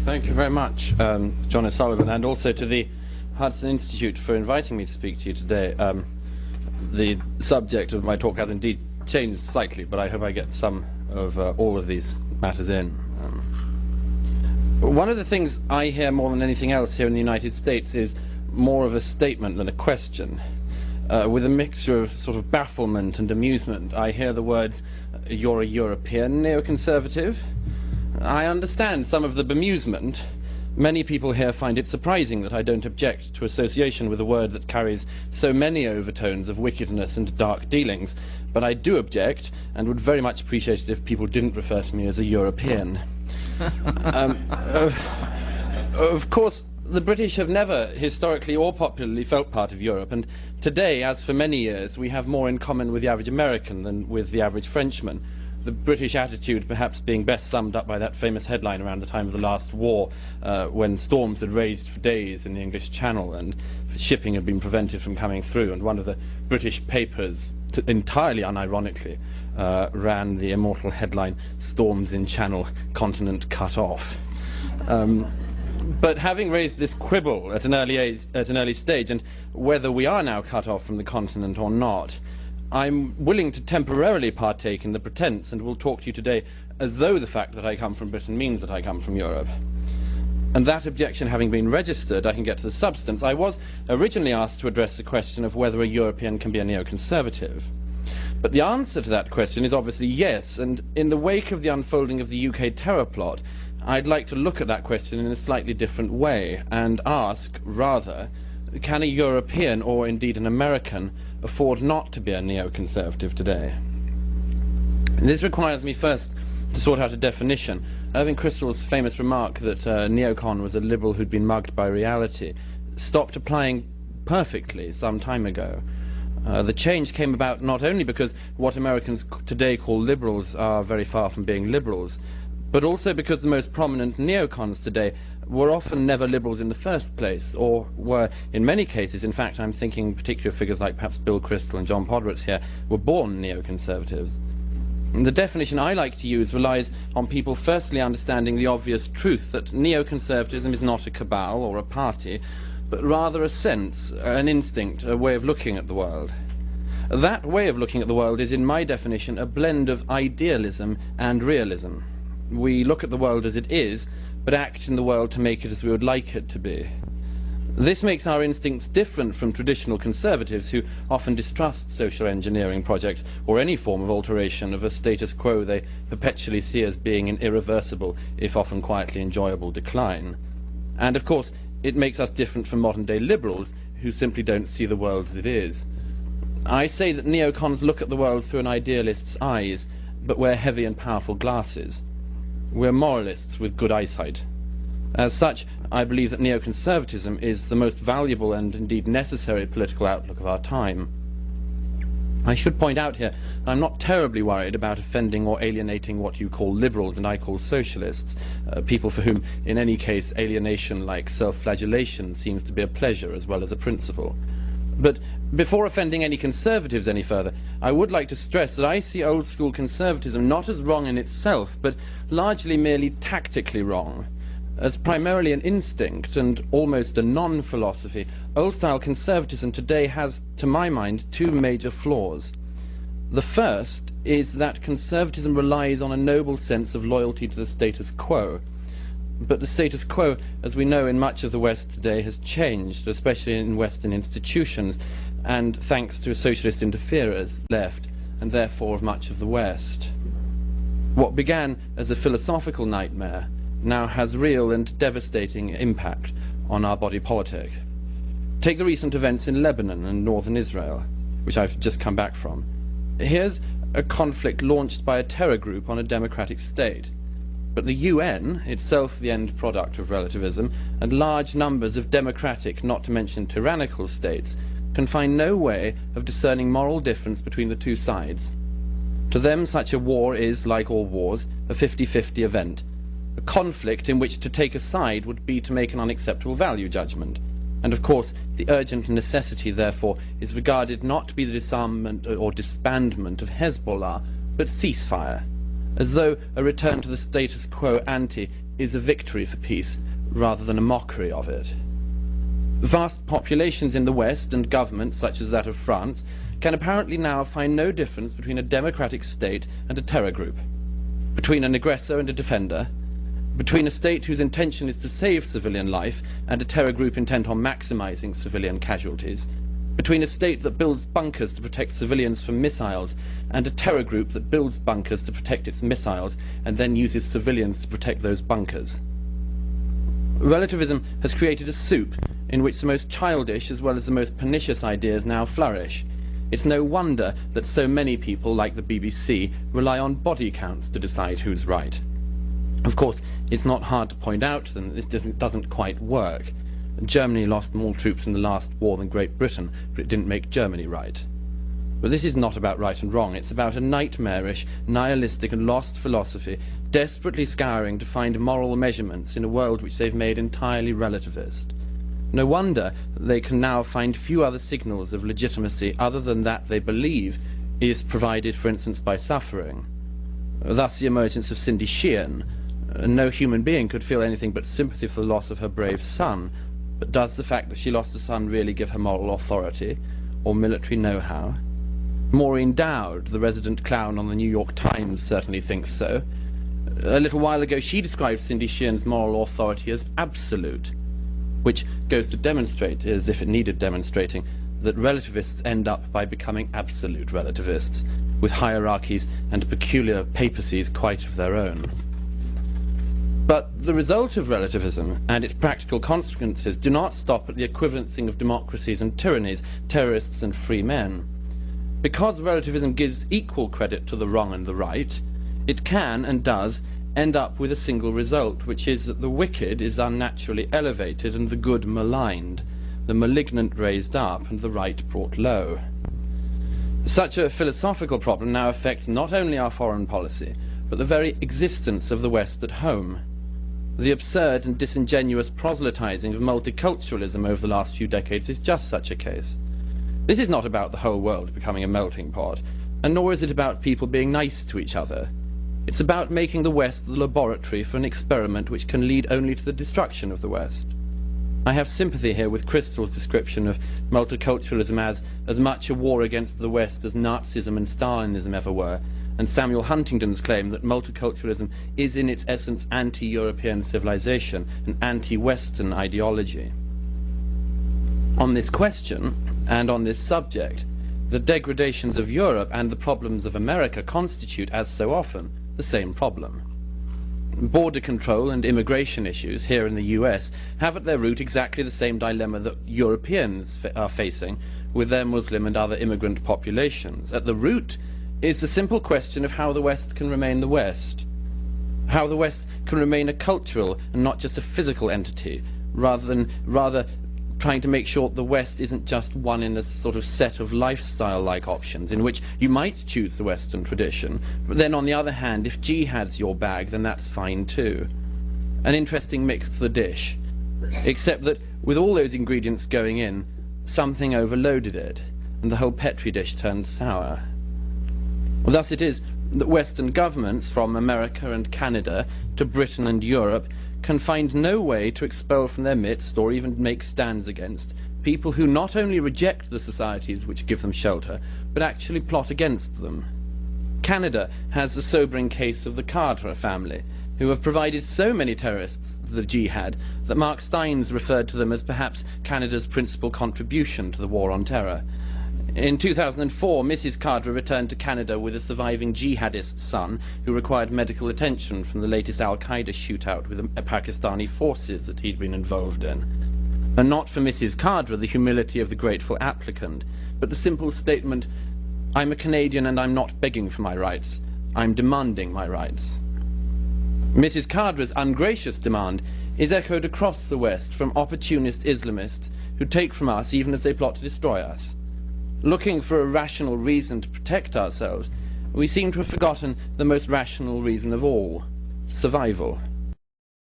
Thank you very much, John O'Sullivan, and also to the Hudson Institute for inviting me to speak to you today. The subject of my talk has indeed changed slightly, but I hope I get some of all of these matters in. One of the things I hear more than anything else here in the United States is more of a statement than a question. With a mixture of sort of bafflement and amusement, I hear the words, "You're a European neoconservative?" I understand some of the bemusement. Many people here find it surprising that I don't object to association with a word that carries so many overtones of wickedness and dark dealings, but I do object, and would very much appreciate it if people didn't refer to me as a European. Of course, the British have never, historically or popularly, felt part of Europe, and today, as for many years, we have more in common with the average American than with the average Frenchman. The British attitude perhaps being best summed up by that famous headline around the time of the last war, when storms had raged for days in the English Channel and shipping had been prevented from coming through, and one of the British papers, entirely unironically, ran the immortal headline, "Storms in Channel, Continent Cut Off." But having raised this quibble at an early stage, and whether we are now cut off from the continent or not, I'm willing to temporarily partake in the pretense, and will talk to you today as though the fact that I come from Britain means that I come from Europe. And that objection having been registered, I can get to the substance. I was originally asked to address the question of whether a European can be a neoconservative. But the answer to that question is obviously yes, and in the wake of the unfolding of the UK terror plot, I'd like to look at that question in a slightly different way, and ask, rather, can a European, or indeed an American, afford not to be a neoconservative today? And this requires me first to sort out a definition. Irving Kristol's famous remark that neocon was a liberal who'd been mugged by reality stopped applying perfectly some time ago. The change came about not only because what Americans today call liberals are very far from being liberals, but also because the most prominent neocons today were often never liberals in the first place, or were, in many cases, in fact I'm thinking particular figures like perhaps Bill Kristol and John Podhoretz here, were born neoconservatives. And the definition I like to use relies on people firstly understanding the obvious truth that neoconservatism is not a cabal or a party, but rather a sense, an instinct, a way of looking at the world. That way of looking at the world is, in my definition, a blend of idealism and realism. We look at the world as it is, but act in the world to make it as we would like it to be. This makes our instincts different from traditional conservatives who often distrust social engineering projects or any form of alteration of a status quo they perpetually see as being in irreversible, if often quietly enjoyable, decline. And of course, it makes us different from modern-day liberals who simply don't see the world as it is. I say that neocons look at the world through an idealist's eyes, but wear heavy and powerful glasses. We're moralists with good eyesight. As such, I believe that neoconservatism is the most valuable and indeed necessary political outlook of our time. I should point out here that I'm not terribly worried about offending or alienating what you call liberals and I call socialists, people for whom, in any case, alienation like self-flagellation seems to be a pleasure as well as a principle. But before offending any conservatives any further, I would like to stress that I see old-school conservatism not as wrong in itself, but largely merely tactically wrong. As primarily an instinct and almost a non-philosophy, old-style conservatism today has, to my mind, two major flaws. The first is that conservatism relies on a noble sense of loyalty to the status quo. But the status quo, as we know in much of the West today, has changed, especially in Western institutions, and thanks to socialist interferers left, and therefore of much of the West. What began as a philosophical nightmare now has real and devastating impact on our body politic. Take the recent events in Lebanon and northern Israel, which I've just come back from. Here's a conflict launched by a terror group on a democratic state. But the UN, itself the end product of relativism, and large numbers of democratic, not to mention tyrannical states, can find no way of discerning moral difference between the two sides. To them, such a war is, like all wars, a 50-50 event, a conflict in which to take a side would be to make an unacceptable value judgment. And of course, the urgent necessity, therefore, is regarded not to be the disarmament or disbandment of Hezbollah, but ceasefire, as though a return to the status quo ante is a victory for peace rather than a mockery of it. Vast populations in the West and governments, such as that of France, can apparently now find no difference between a democratic state and a terror group, between an aggressor and a defender, between a state whose intention is to save civilian life and a terror group intent on maximizing civilian casualties, between a state that builds bunkers to protect civilians from missiles and a terror group that builds bunkers to protect its missiles and then uses civilians to protect those bunkers. Relativism has created a soup in which the most childish as well as the most pernicious ideas now flourish. It's no wonder that so many people, like the BBC, rely on body counts to decide who's right. Of course, it's not hard to point out that this doesn't quite work. Germany lost more troops in the last war than Great Britain, but it didn't make Germany right. But this is not about right and wrong. It's about a nightmarish, nihilistic and lost philosophy, desperately scouring to find moral measurements in a world which they've made entirely relativist. No wonder they can now find few other signals of legitimacy other than that they believe is provided, for instance, by suffering. Thus the emergence of Cindy Sheehan. No human being could feel anything but sympathy for the loss of her brave son, but does the fact that she lost a son really give her moral authority or military know-how? Maureen Dowd, the resident clown on the New York Times, certainly thinks so. A little while ago she described Cindy Sheehan's moral authority as absolute, which goes to demonstrate, as if it needed demonstrating, that relativists end up by becoming absolute relativists, with hierarchies and peculiar papacies quite of their own. But the result of relativism and its practical consequences do not stop at the equivalencing of democracies and tyrannies, terrorists and free men. Because relativism gives equal credit to the wrong and the right, it can and does end up with a single result, which is that the wicked is unnaturally elevated and the good maligned, the malignant raised up and the right brought low. Such a philosophical problem now affects not only our foreign policy, but the very existence of the West at home. The absurd and disingenuous proselytizing of multiculturalism over the last few decades is just such a case. This is not about the whole world becoming a melting pot, and nor is it about people being nice to each other. It's about making the West the laboratory for an experiment which can lead only to the destruction of the West. I have sympathy here with Crystal's description of multiculturalism as much a war against the West as Nazism and Stalinism ever were, and Samuel Huntington's claim that multiculturalism is in its essence anti-European civilization, an anti-Western ideology. On this question, and on this subject, the degradations of Europe and the problems of America constitute, as so often, the same problem. Border control and immigration issues here in the US have at their root exactly the same dilemma that Europeans are facing with their Muslim and other immigrant populations. At the root is the simple question of how the West can remain the West, how the West can remain a cultural and not just a physical entity, rather trying to make sure the West isn't just one in a sort of set of lifestyle-like options in which you might choose the Western tradition, but then on the other hand, if jihad's your bag, then that's fine too. An interesting mix to the dish, except that with all those ingredients going in, something overloaded it, and the whole petri dish turned sour. Thus it is that Western governments, from America and Canada to Britain and Europe, can find no way to expel from their midst, or even make stands against, people who not only reject the societies which give them shelter, but actually plot against them. Canada has the sobering case of the Cadre family, who have provided so many terrorists to the jihad that Mark Steins referred to them as perhaps Canada's principal contribution to the war on terror. In 2004, Mrs. Cadre returned to Canada with a surviving jihadist son who required medical attention from the latest al-Qaeda shootout with Pakistani forces that he'd been involved in. And not for Mrs. Cadre the humility of the grateful applicant, but the simple statement, "I'm a Canadian and I'm not begging for my rights, I'm demanding my rights." Mrs. Cadre's ungracious demand is echoed across the West from opportunist Islamists who take from us even as they plot to destroy us. Looking for a rational reason to protect ourselves, we seem to have forgotten the most rational reason of all: survival.